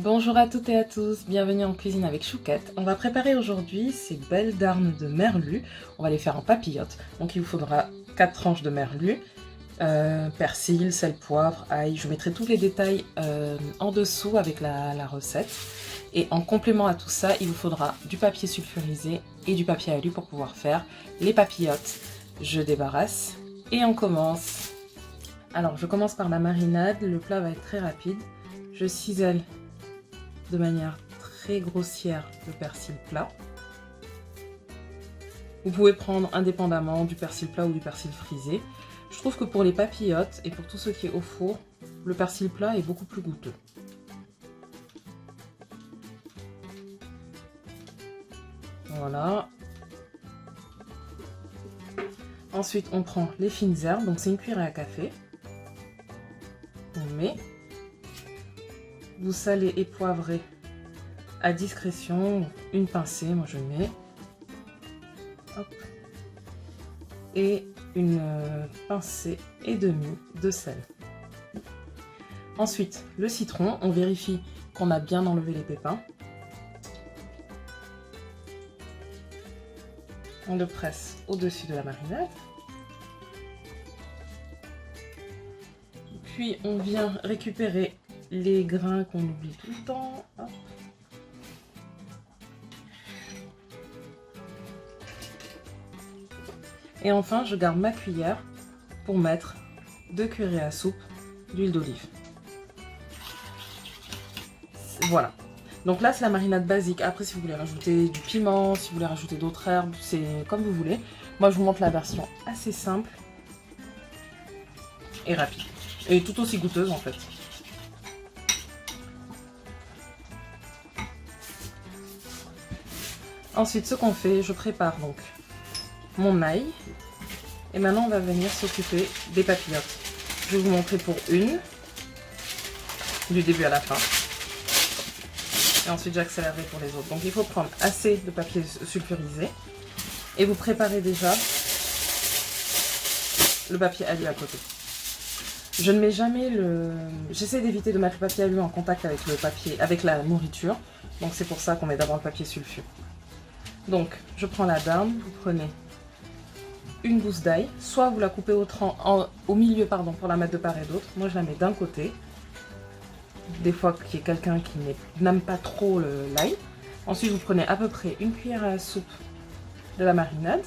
Bonjour à toutes et à tous, bienvenue en cuisine avec Chouquette. On va préparer aujourd'hui ces belles darnes de merlu. On va les faire en papillotes. Donc il vous faudra 4 tranches de merlu, persil, sel, poivre, ail. Je mettrai tous les détails en dessous avec la recette. Et en complément à tout ça, il vous faudra du papier sulfurisé et du papier alu pour pouvoir faire les papillotes. Je débarrasse et on commence. Alors je commence par la marinade, le plat va être très rapide. Je cisèle de manière très grossière le persil plat. Vous pouvez prendre indépendamment du persil plat ou du persil frisé. Je trouve que pour les papillotes et pour tout ce qui est au four, le persil plat est beaucoup plus goûteux. Voilà. Ensuite, on prend les fines herbes, donc c'est une cuillère à café. On met. Vous salez et poivrez à discrétion, une pincée, moi je mets. Hop. Et une pincée et demie de sel. Ensuite, le citron, on vérifie qu'on a bien enlevé les pépins. On le presse au-dessus de la marinade. Puis on vient récupérer les grains qu'on oublie tout le temps. Hop. Et enfin, je garde ma cuillère pour mettre 2 cuillerées à soupe d'huile d'olive. Voilà. Donc là, c'est la marinade basique. Après, si vous voulez rajouter du piment, si vous voulez rajouter d'autres herbes, c'est comme vous voulez. Moi, je vous montre la version assez simple et rapide. Et tout aussi goûteuse, en fait. Ensuite, ce qu'on fait, je prépare donc mon ail. Et maintenant, on va venir s'occuper des papillotes. Je vais vous montrer pour une, du début à la fin. Et ensuite, j'accélérerai pour les autres. Donc, il faut prendre assez de papier sulfurisé. Et vous préparez déjà le papier alu à côté. Je ne mets jamais le... J'essaie d'éviter de mettre le papier alu en contact avec le papier, avec la nourriture. Donc, c'est pour ça qu'on met d'abord le papier sulfure. Donc, je prends la darne, vous prenez une gousse d'ail, soit vous la coupez au milieu pardon, pour la mettre de part et d'autre. Moi, je la mets d'un côté. Des fois qu'il y a quelqu'un qui n'aime pas trop l'ail. Ensuite, vous prenez à peu près une cuillère à soupe de la marinade.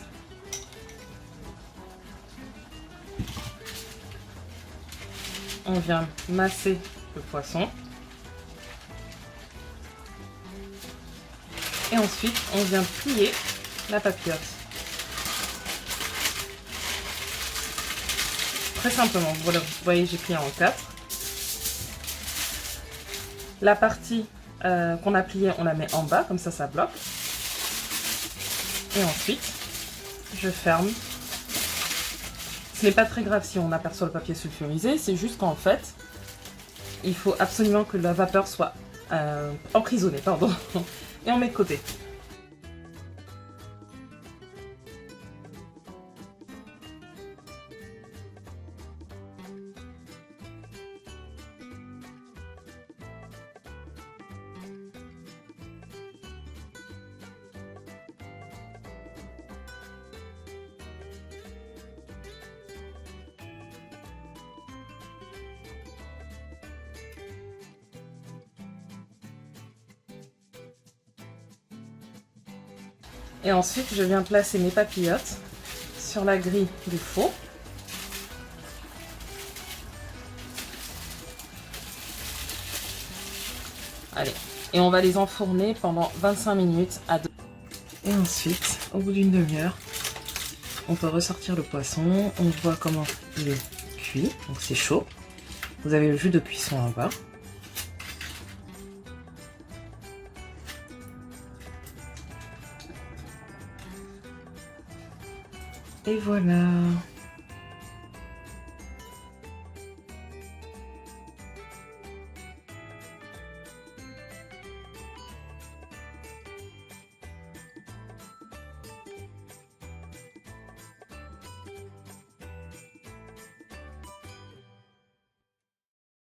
On vient masser le poisson. Et ensuite, on vient plier la papillote. Très simplement, voilà, vous voyez, j'ai plié en 4. La partie qu'on a pliée, on la met en bas, comme ça bloque. Et ensuite, je ferme. Ce n'est pas très grave si on aperçoit le papier sulfurisé, c'est juste qu'en fait, il faut absolument que la vapeur soit emprisonnée, pardon. Et on met de côté. Et ensuite, je viens placer mes papillotes sur la grille du four. Allez, et on va les enfourner pendant 25 minutes à 2. Et ensuite, au bout d'une demi-heure, on peut ressortir le poisson. On voit comment il est cuit, donc c'est chaud. Vous avez le jus de cuisson en bas. Et voilà.